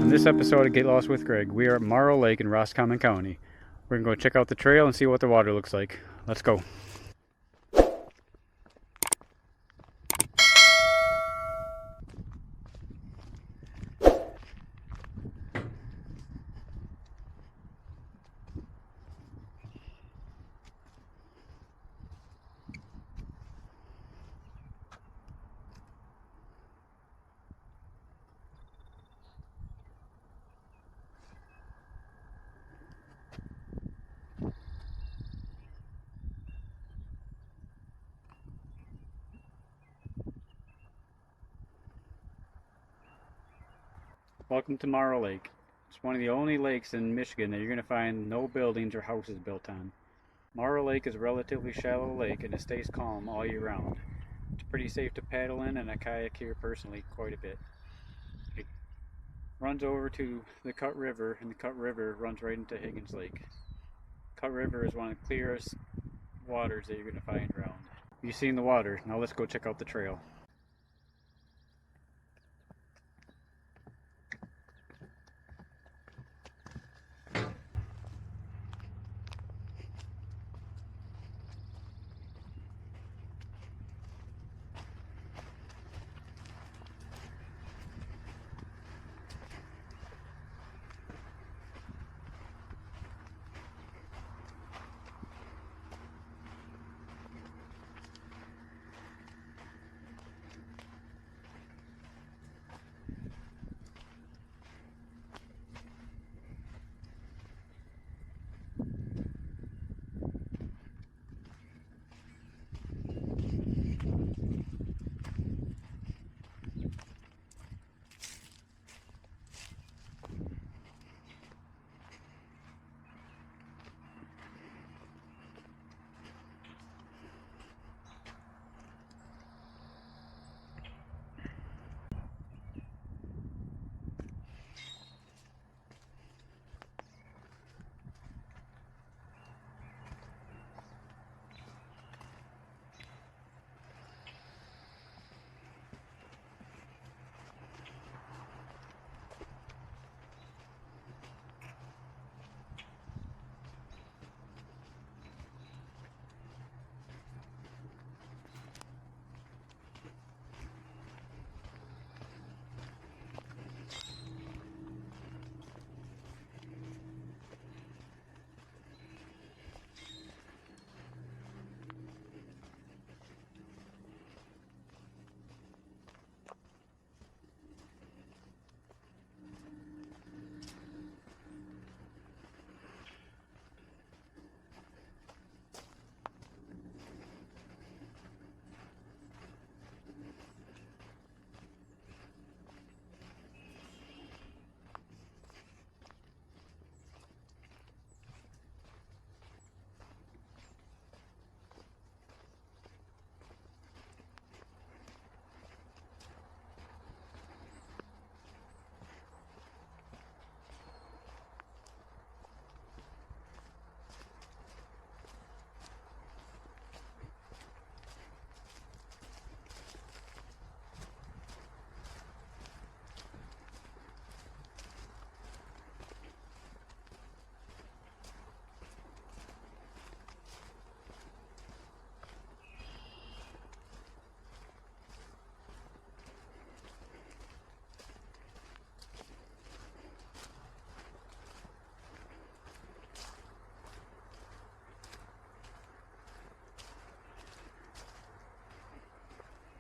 In this episode of Get Lost with Greg, we are at Marl Lake in Roscommon County. We're going to go check out the trail and see what the water looks like. Let's go. Welcome to Marl Lake. It's one of the only lakes in Michigan that you're going to find no buildings or houses built on. Marl Lake is a relatively shallow lake and it stays calm all year round. It's pretty safe to paddle in, and I kayak here personally quite a bit. It runs over to the Cut River, and the Cut River runs right into Higgins Lake. Cut River is one of the clearest waters that you're going to find around. You've seen the water, now let's go check out the trail.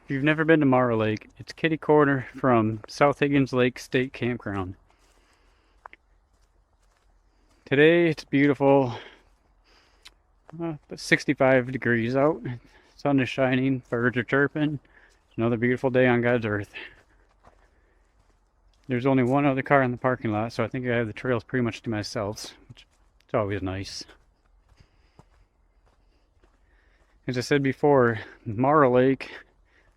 If you've never been to Marl Lake, it's kitty corner from South Higgins Lake State Campground. Today it's beautiful, but 65 degrees out. Sun is shining, birds are chirping. It's another beautiful day on God's earth. There's only one other car in the parking lot, so I think I have the trails pretty much to myself, which is always nice. As I said before, Marl Lake,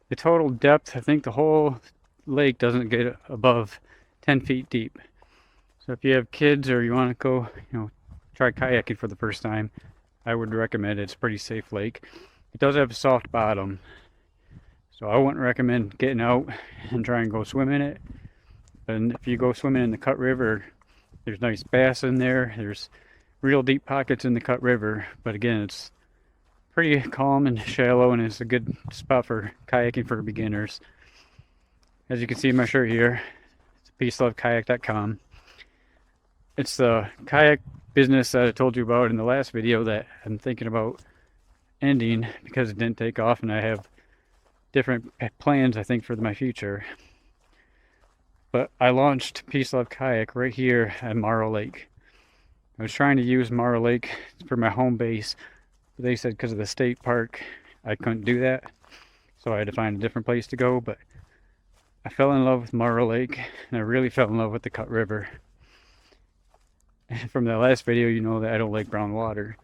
the total depth, I think the whole lake doesn't get above 10 feet deep. So if you have kids or you want to go, try kayaking for the first time, I would recommend it. It's a pretty safe lake. It does have a soft bottom, so I wouldn't recommend getting out and trying to go swim in it. And if you go swimming in the Cut River, there's nice bass in there. There's real deep pockets in the Cut River, but again, it's pretty calm and shallow, and it's a good spot for kayaking for beginners. As you can see in my shirt here, it's peacelovekayak.com. It's the kayak business that I told you about in the last video that I'm thinking about ending because it didn't take off, and I have different plans, I think, for my future. But I launched Peace Love Kayak right here at Marl Lake. I was trying to use Marl Lake for my home base, but they said because of the state park I couldn't do that, so I had to find a different place to go. But I fell in love with Marl Lake, and I really fell in love with the Cut River. And from that last video, you know that I don't like brown water,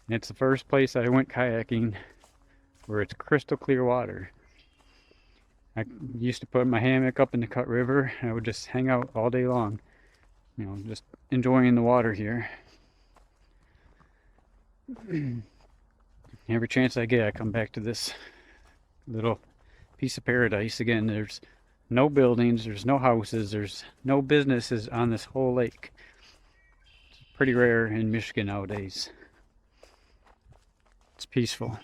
and it's the first place I went kayaking where it's crystal clear water. I used to put my hammock up in the Cut River, and I would just hang out all day long, you know, just enjoying the water here. Every chance I get, I come back to this little piece of paradise. Again, there's no buildings, there's no houses, there's no businesses on this whole lake. It's pretty rare in Michigan nowadays. It's peaceful.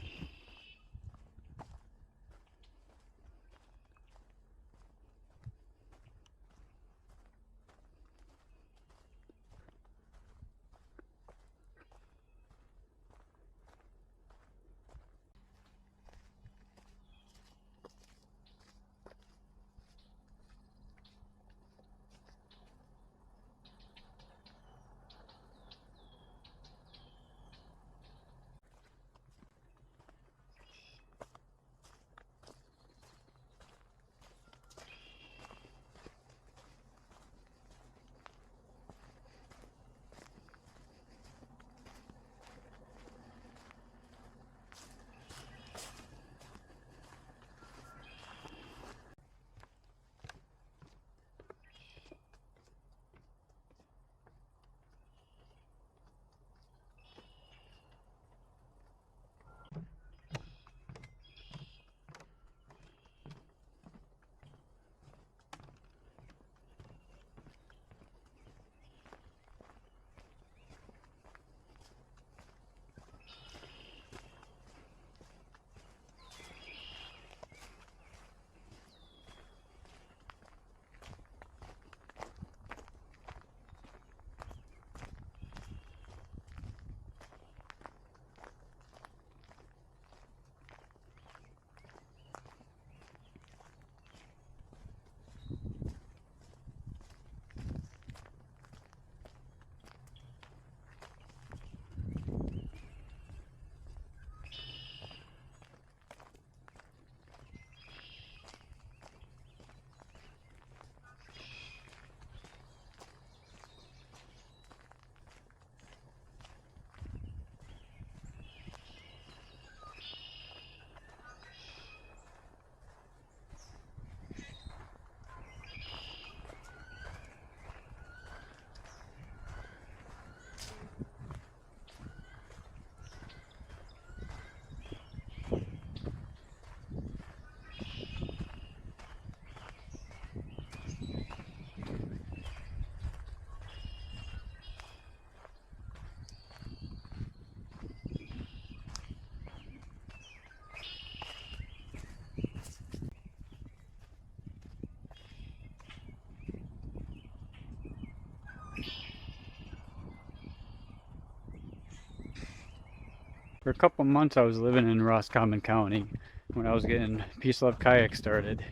For a couple months I was living in Roscommon County when I was getting Peace Love Kayak started.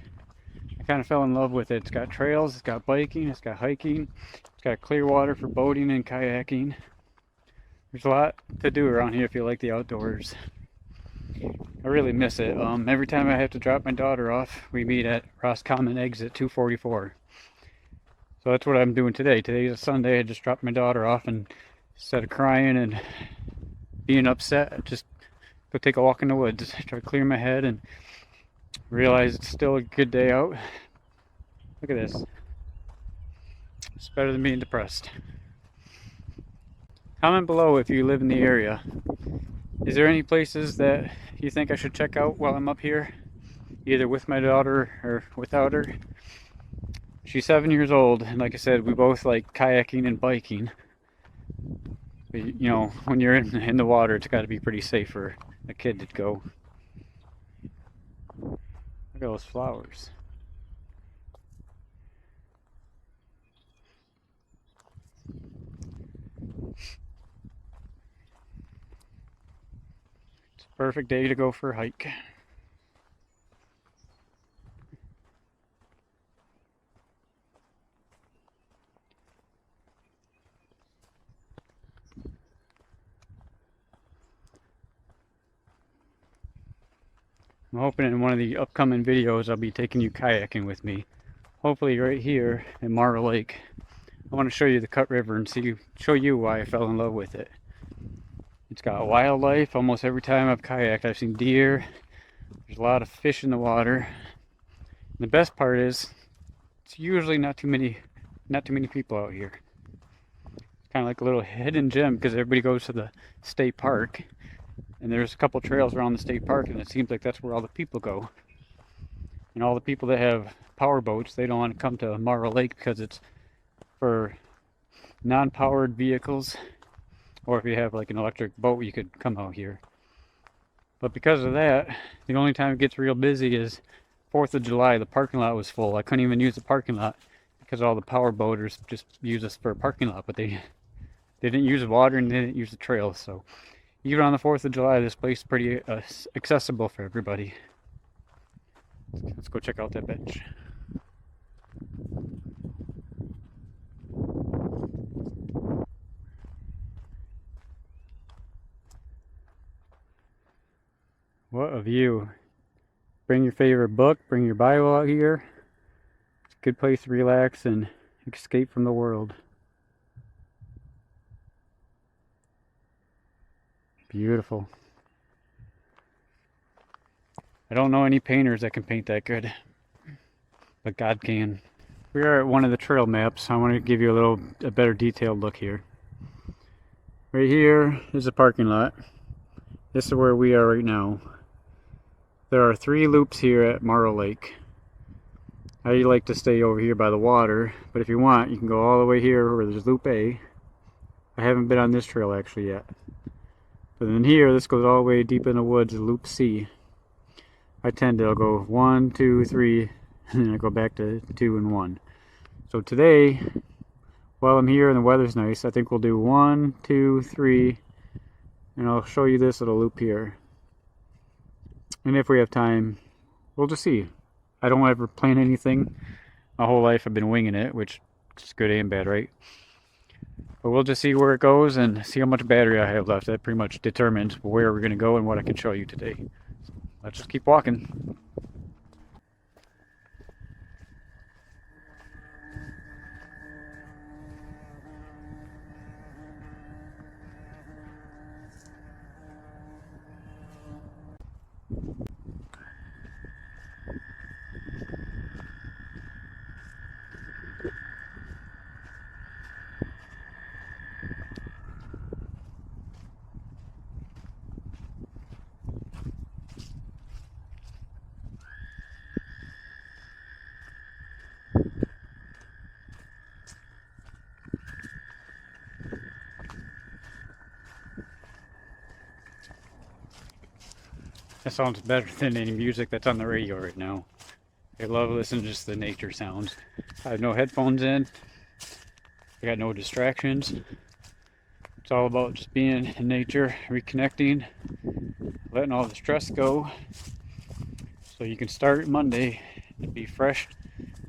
I kind of fell in love with it. It's got trails, it's got biking, it's got hiking, it's got clear water for boating and kayaking. There's a lot to do around here if you like the outdoors. I really miss it. Every time I have to drop my daughter off, we meet at Roscommon exit 244. So that's what I'm doing today. Today's a Sunday. I just dropped my daughter off, and instead of crying and being upset, I just go take a walk in the woods, try to clear my head and realize it's still a good day out. Look at this. It's better than being depressed. Comment below if you live in the area. Is there any places that you think I should check out while I'm up here? Either with my daughter or without her? She's 7 years old, and like I said, we both like kayaking and biking. But, you know, when you're in the water, it's got to be pretty safe for a kid to go. Look at those flowers. It's a perfect day to go for a hike. I'm hoping in one of the upcoming videos I'll be taking you kayaking with me. Hopefully right here in Marl Lake. I want to show you the Cut River and show you why I fell in love with it. It's got wildlife. Almost every time I've kayaked, I've seen deer. There's a lot of fish in the water. And the best part is, it's usually not too many people out here. It's kind of like a little hidden gem because everybody goes to the state park. And there's a couple trails around the state park, and it seems like that's where all the people go. And all the people that have power boats, they don't want to come to Marl Lake because it's for non-powered vehicles. Or if you have like an electric boat, you could come out here. But because of that, the only time it gets real busy is 4th of July. The parking lot was full. I couldn't even use the parking lot because all the power boaters just use us for a parking lot. But they didn't use the water and they didn't use the trails. So even on the 4th of July, this place is pretty accessible for everybody. Let's go check out that bench. What a view. Bring your favorite book, bring your Bible out here. It's a good place to relax and escape from the world. Beautiful. I don't know any painters that can paint that good, but God can. We are at one of the trail maps. I want to give you a better detailed look here. Right here is the parking lot. This is where we are right now. There are 3 loops here at Marl Lake. I like to stay over here by the water, but if you want, you can go all the way here where there's loop A. I haven't been on this trail actually yet. But then here, this goes all the way deep in the woods, loop C. I tend to go 1, 2, 3, and then I go back to 2 and 1. So today, while I'm here and the weather's nice, I think we'll do 1, 2, 3, and I'll show you this little loop here. And if we have time, we'll just see. I don't ever plan anything. My whole life I've been winging it, which is good and bad, right? But we'll just see where it goes and see how much battery I have left. That pretty much determines where we're going to go and what I can show you today. So let's just keep walking. That sounds better than any music that's on the radio right now. I love listening to just the nature sounds. I have no headphones in. I got no distractions. It's all about just being in nature, reconnecting, letting all the stress go. So you can start Monday and be fresh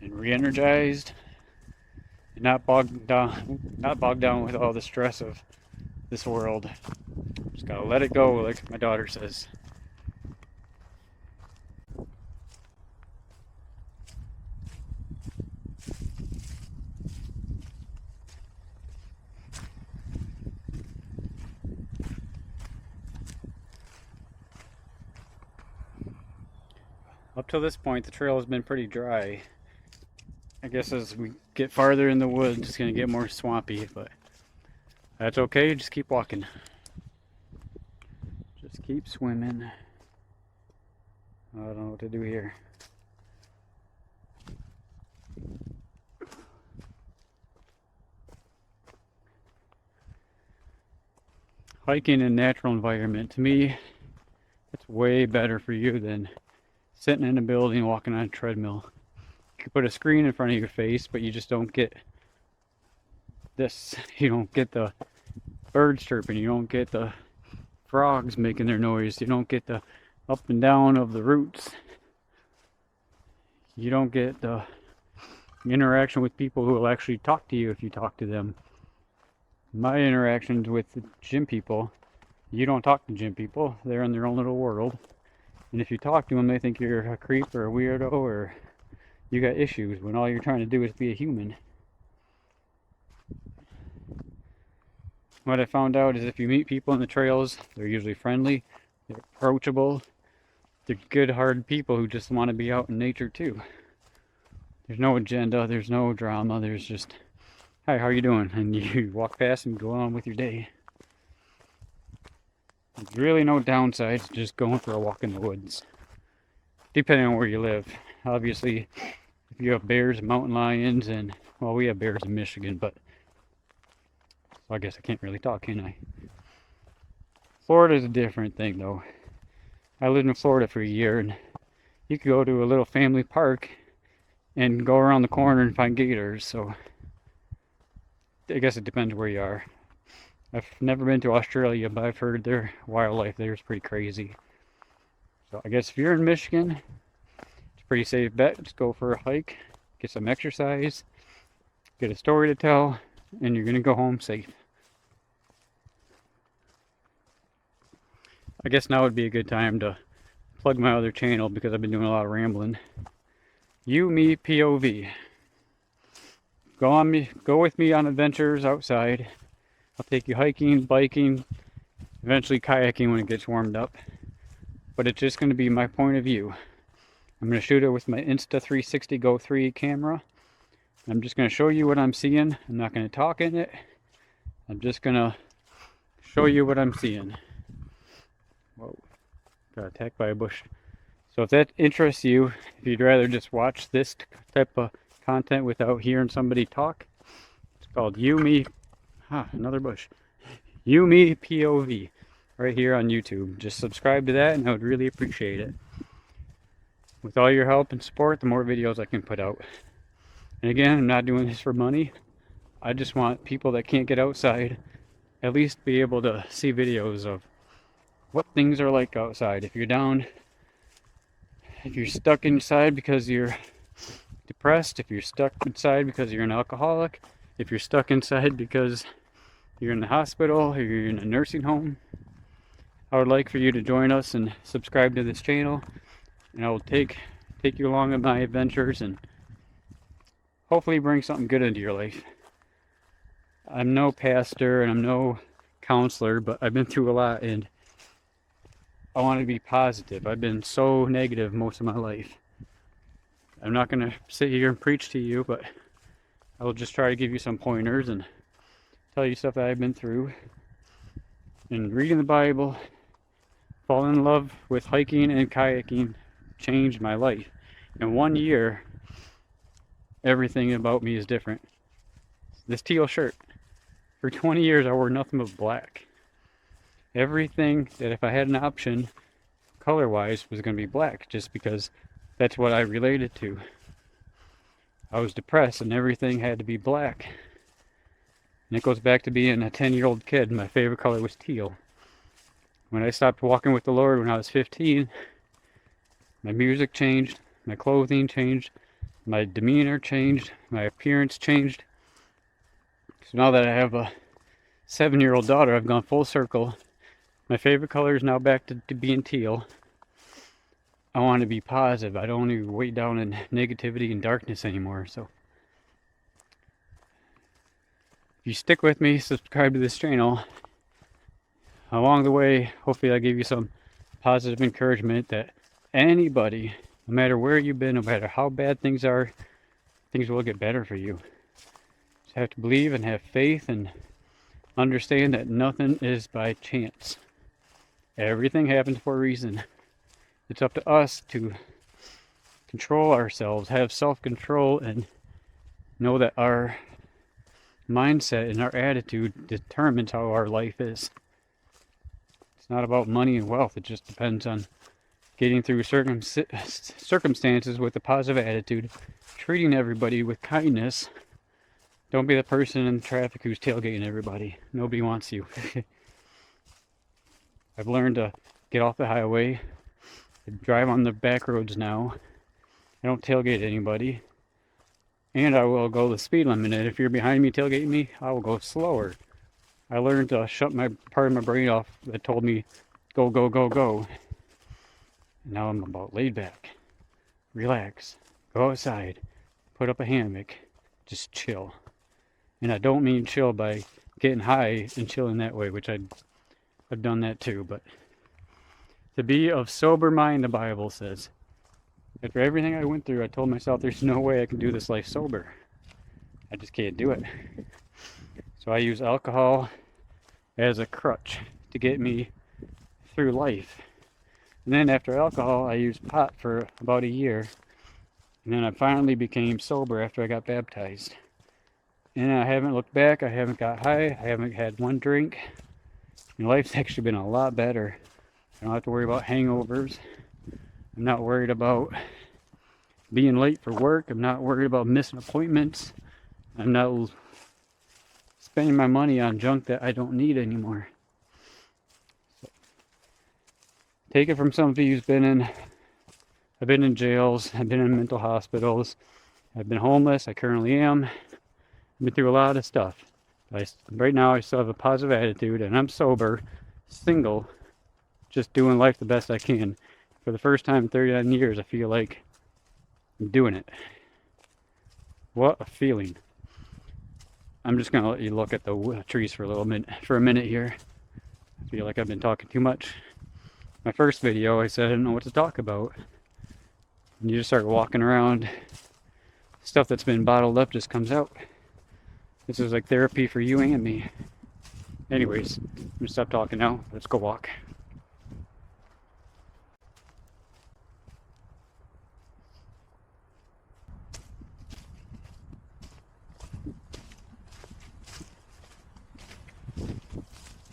and re-energized and not bogged down with all the stress of this world. Just gotta let it go, like my daughter says. Up till this point, the trail has been pretty dry. I guess as we get farther in the woods, it's going to get more swampy, but that's okay. Just keep walking. Just keep swimming. I don't know what to do here. hiking in a natural environment, to me, it's way better for you than sitting in a building walking on a treadmill. You can put a screen in front of your face, but you just don't get this. You don't get the birds chirping. You don't get the frogs making their noise. You don't get the up and down of the roots. You don't get the interaction with people who will actually talk to you if you talk to them. My interactions with gym people, you don't talk to gym people. They're in their own little world. And if you talk to them, they think you're a creep or a weirdo or you got issues when all you're trying to do is be a human. What I found out is if you meet people in the trails, they're usually friendly, they're approachable, they're good-hearted people who just want to be out in nature too. There's no agenda, there's no drama, there's just, hi, how are you doing? And you walk past and go on with your day. There's really no downsides to just going for a walk in the woods, depending on where you live. Obviously, if you have bears and mountain lions, and, well, we have bears in Michigan, but so I guess I can't really talk, can I? Florida's a different thing, though. I lived in Florida for a year, and you could go to a little family park and go around the corner and find gators, so I guess it depends where you are. I've never been to Australia, but I've heard their wildlife there is pretty crazy. So I guess if you're in Michigan, it's a pretty safe bet. Just go for a hike, get some exercise, get a story to tell, and you're going to go home safe. I guess now would be a good time to plug my other channel because I've been doing a lot of rambling. You, Me, POV. Go with me on adventures outside. I'll take you hiking, biking, eventually kayaking when it gets warmed up. But it's just going to be my point of view. I'm going to shoot it with my Insta360 Go 3 camera. I'm just going to show you what I'm seeing. I'm not going to talk in it. I'm just going to show you what I'm seeing. Whoa, got attacked by a bush. So if that interests you, if you'd rather just watch this type of content without hearing somebody talk, it's called You, Me, another bush. You, Me, POV, right here on YouTube. Just subscribe to that and I would really appreciate it. With all your help and support, the more videos I can put out. And again, I'm not doing this for money. I just want people that can't get outside at least be able to see videos of what things are like outside. If you're stuck inside because you're depressed, if you're stuck inside because you're an alcoholic, if you're stuck inside because you're in the hospital or you're in a nursing home, I would like for you to join us and subscribe to this channel, and I will take you along on my adventures and hopefully bring something good into your life. I'm no pastor and I'm no counselor, but I've been through a lot and I want to be positive. I've been so negative most of my life. I'm not going to sit here and preach to you, but I will just try to give you some pointers and tell you stuff that I've been through. And reading the Bible, falling in love with hiking and kayaking changed my life. In 1 year, everything about me is different. This teal shirt. For 20 years I wore nothing but black. Everything that if I had an option color-wise was going to be black, just because that's what I related to. I was depressed and everything had to be black. And it goes back to being a 10-year-old kid. My favorite color was teal. When I stopped walking with the Lord when I was 15, my music changed, my clothing changed, my demeanor changed, my appearance changed. So now that I have a 7-year-old daughter, I've gone full circle. My favorite color is now back to being teal. I want to be positive. I don't want to weigh down in negativity and darkness anymore. So if you stick with me, subscribe to this channel. Along the way, hopefully I give you some positive encouragement that anybody, no matter where you've been, no matter how bad things are, things will get better for you. Just have to believe and have faith and understand that nothing is by chance. Everything happens for a reason. It's up to us to control ourselves, have self-control, and know that our mindset and our attitude determines how our life is. It's not about money and wealth. It just depends on getting through circumstances with a positive attitude, treating everybody with kindness. Don't be the person in traffic who's tailgating everybody. Nobody wants you. I've learned to get off the highway, drive on the back roads now. I don't tailgate anybody. And I will go the speed limit. And if you're behind me tailgating me, I will go slower. I learned to shut my part of my brain off that told me go, go, go, go. Now I'm about laid back, relax, go outside, put up a hammock, just chill. And I don't mean chill by getting high and chilling that way, which I've done that too. But to be of sober mind, the Bible says. After everything I went through, I told myself there's no way I can do this life sober. I just can't do it. So I use alcohol as a crutch to get me through life. And then after alcohol, I used pot for about a year. And then I finally became sober after I got baptized. And I haven't looked back. I haven't got high. I haven't had one drink. And life's actually been a lot better. I don't have to worry about hangovers. I'm not worried about being late for work. I'm not worried about missing appointments. I'm not spending my money on junk that I don't need anymore. So, take it from somebody who's I've been in jails, I've been in mental hospitals, I've been homeless, I currently am. I've been through a lot of stuff. Right now I still have a positive attitude and I'm sober, single, just doing life the best I can. For the first time in 39 years, I feel like I'm doing it. What a feeling. I'm just gonna let you look at the trees for a minute here. I feel like I've been talking too much. My first video, I said I didn't know what to talk about. And you just start walking around, stuff that's been bottled up just comes out. This is like therapy for you and me. Anyways, I'm gonna stop talking now. Let's go walk.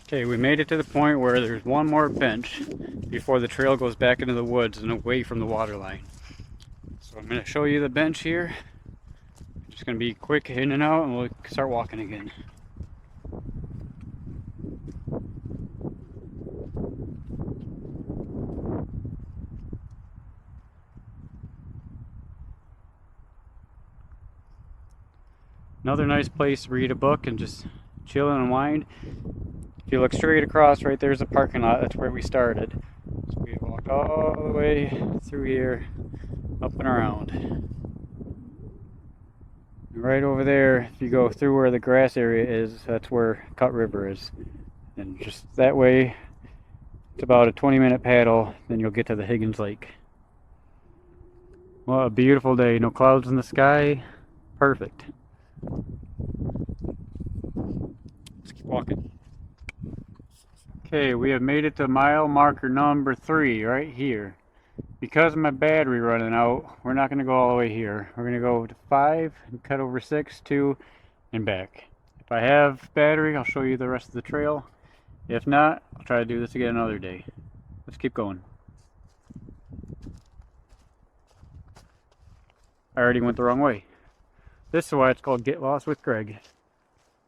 Okay, we made it to the point where there's one more bench before the trail goes back into the woods and away from the water line. So I'm going to show you the bench here. Just going to be quick in and out and we'll start walking again. Another nice place to read a book and just chill and unwind. If you look straight across, right there's the parking lot. That's where we started. So we walked all the way through here, up and around. And right over there, if you go through where the grass area is, that's where Cut River is. And just that way, it's about a 20-minute paddle, then you'll get to the Higgins Lake. What a beautiful day. No clouds in the sky. Perfect. Let's keep walking. Okay, we have made it to mile marker number 3 right here. Because of my battery running out, we're not going to go all the way here. We're going to go to 5 and cut over 6, 2, and back. If I have battery, I'll show you the rest of the trail. If not, I'll try to do this again another day. Let's keep going. I already went the wrong way. This is why it's called Get Lost with Greg.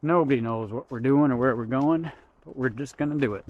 Nobody knows what we're doing or where we're going, but we're just going to do it.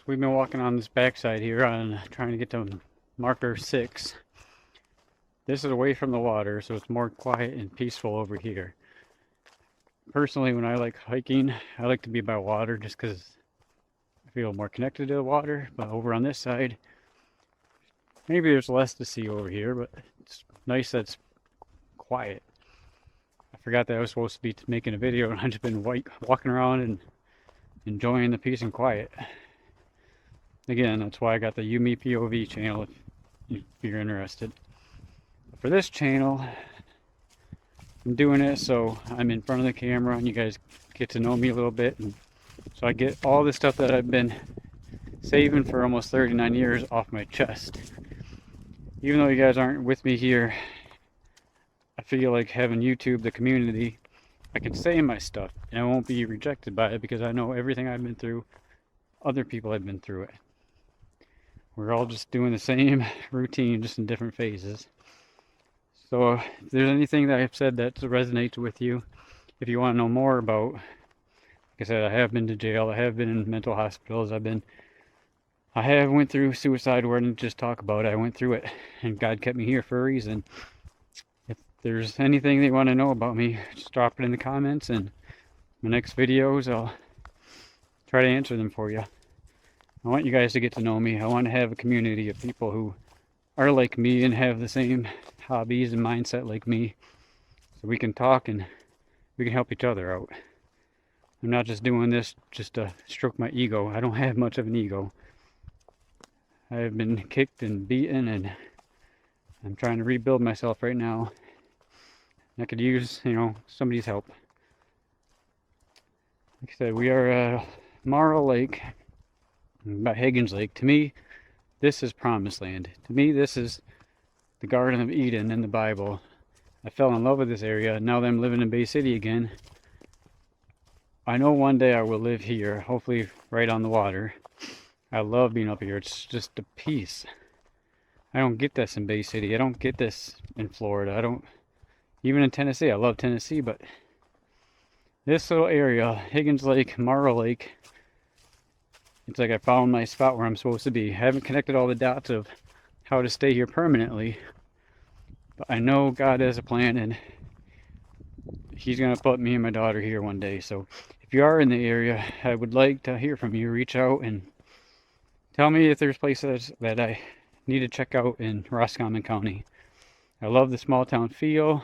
We've been walking on this backside here on trying to get to marker 6. This is away from the water, so it's more quiet and peaceful over here. Personally, when I like hiking, I like to be by water just because I feel more connected to the water. But over on this side, Maybe there's less to see over here, but it's nice that it's quiet. I forgot that I was supposed to be making a video, and I've just been walking around and enjoying the peace and quiet. Again, that's why I got the Yumi POV channel if you're interested. But for this channel, I'm doing it so I'm in front of the camera and you guys get to know me a little bit. And so I get all the stuff that I've been saving for almost 39 years off my chest. Even though you guys aren't with me here, I feel like having YouTube, the community, I can say my stuff and I won't be rejected by it because I know everything I've been through, other people have been through it. We're all just doing the same routine, just in different phases. So if there's anything that I've said that resonates with you, if you want to know more about, like I said, I have been to jail, I have been in mental hospitals, I have went through suicide where I didn't just talk about it, I went through it, and God kept me here for a reason. If there's anything that you want to know about me, just drop it in the comments, and my next videos, I'll try to answer them for you. I want you guys to get to know me. I want to have a community of people who are like me and have the same hobbies and mindset like me, so we can talk and we can help each other out. I'm not just doing this just to stroke my ego. I don't have much of an ego. I have been kicked and beaten, and I'm trying to rebuild myself right now. I could use, somebody's help. Like I said, we are at Marl Lake, by Higgins Lake. To me, this is promised land. To me, this is the Garden of Eden in the Bible. I fell in love with this area. Now that I'm living in Bay City again, I know one day I will live here, hopefully right on the water. I love being up here. It's just a peace. I don't get this in Bay City. I don't get this in Florida. I don't, even in Tennessee. I love Tennessee, but this little area, Higgins Lake, Marl Lake, it's like I found my spot where I'm supposed to be. I haven't connected all the dots of how to stay here permanently, but I know God has a plan, and He's going to put me and my daughter here one day. So if you are in the area, I would like to hear from you. Reach out and tell me if there's places that I need to check out in Roscommon County. I love the small town feel.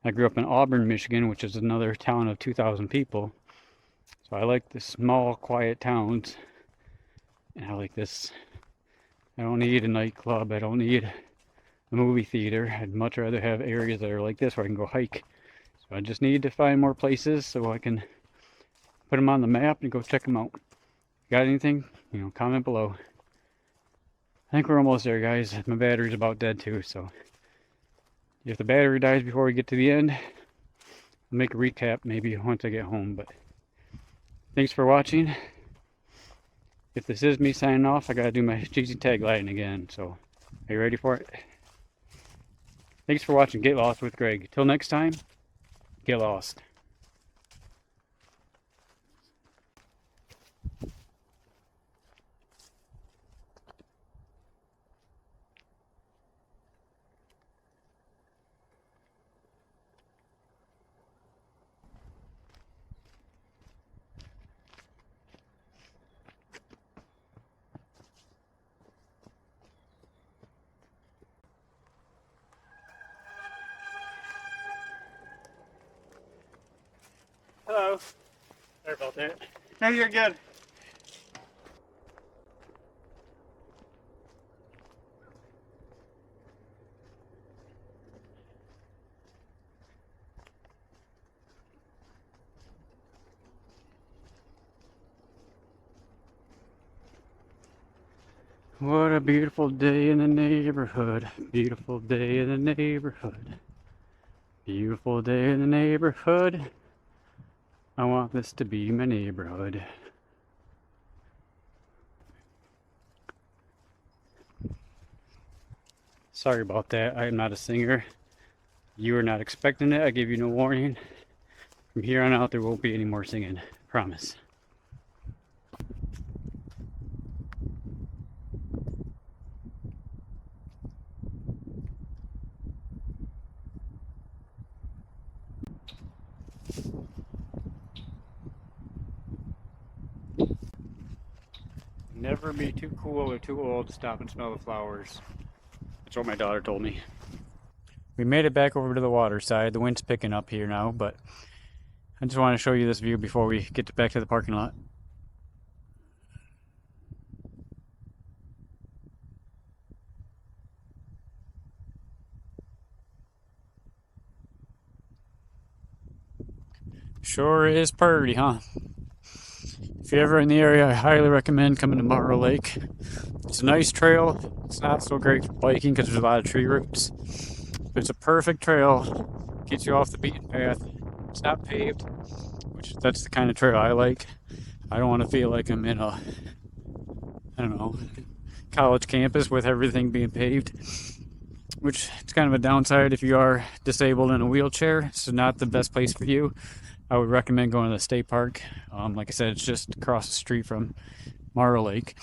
I grew up in Auburn, Michigan, which is another town of 2,000 people. So I like the small, quiet towns. And I like this. I don't need a nightclub. I don't need a movie theater. I'd much rather have areas that are like this where I can go hike. So I just need to find more places so I can put them on the map and go check them out. Got anything? Comment below. I think we're almost there, guys. My battery's about dead too, so if the battery dies before we get to the end, I'll make a recap maybe once I get home. But thanks for watching. If this is me signing off, I gotta do my cheesy tagline again, so are you ready for it? Thanks for watching Get Lost with Greg. Till next time, get lost. Hello. Sorry about that. No, you're good. What a beautiful day in the neighborhood. Beautiful day in the neighborhood. Beautiful day in the neighborhood. I want this to be my neighborhood. Sorry about that. I am not a singer. You are not expecting it. I gave you no warning. From here on out, there won't be any more singing. Promise. Never be too cool or too old to stop and smell the flowers. That's what my daughter told me. We made it back over to the water side. The wind's picking up here now, but I just want to show you this view before we get back to the parking lot. Sure is pretty, huh? If you're ever in the area, I highly recommend coming to Marl Lake. It's a nice trail. It's not so great for biking because there's a lot of tree roots. But it's a perfect trail. Gets you off the beaten path. It's not paved, which that's the kind of trail I like. I don't want to feel like I'm in a, I don't know, college campus with everything being paved. Which it's kind of a downside if you are disabled in a wheelchair. It's not the best place for you. I would recommend going to the state park. Like I said, it's just across the street from Marl Lake.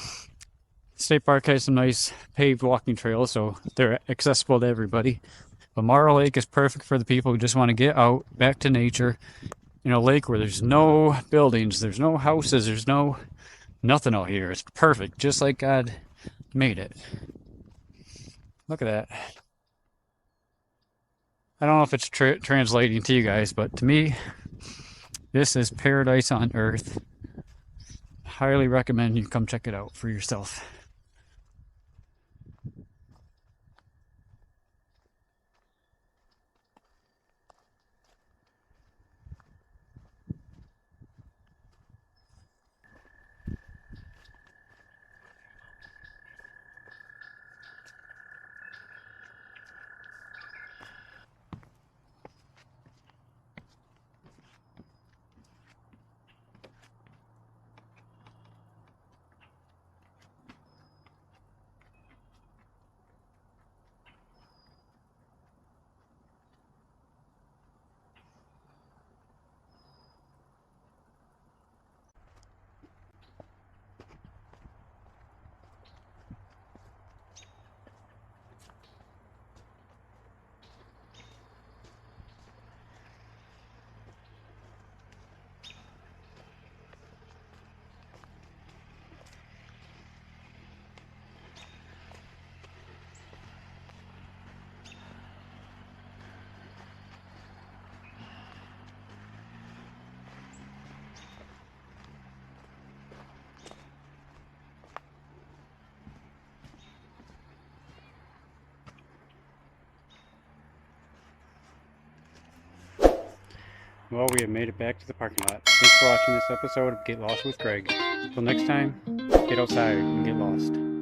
State park has some nice paved walking trails, so they're accessible to everybody. But Marl Lake is perfect for the people who just want to get out, back to nature, in a lake where there's no buildings, there's no houses, there's nothing out here. It's perfect, just like God made it. Look at that. I don't know if it's translating to you guys, but to me, this is paradise on earth. Highly recommend you come check it out for yourself. Well, we have made it back to the parking lot. Thanks for watching this episode of Get Lost with Greg. Until next time, get outside and get lost.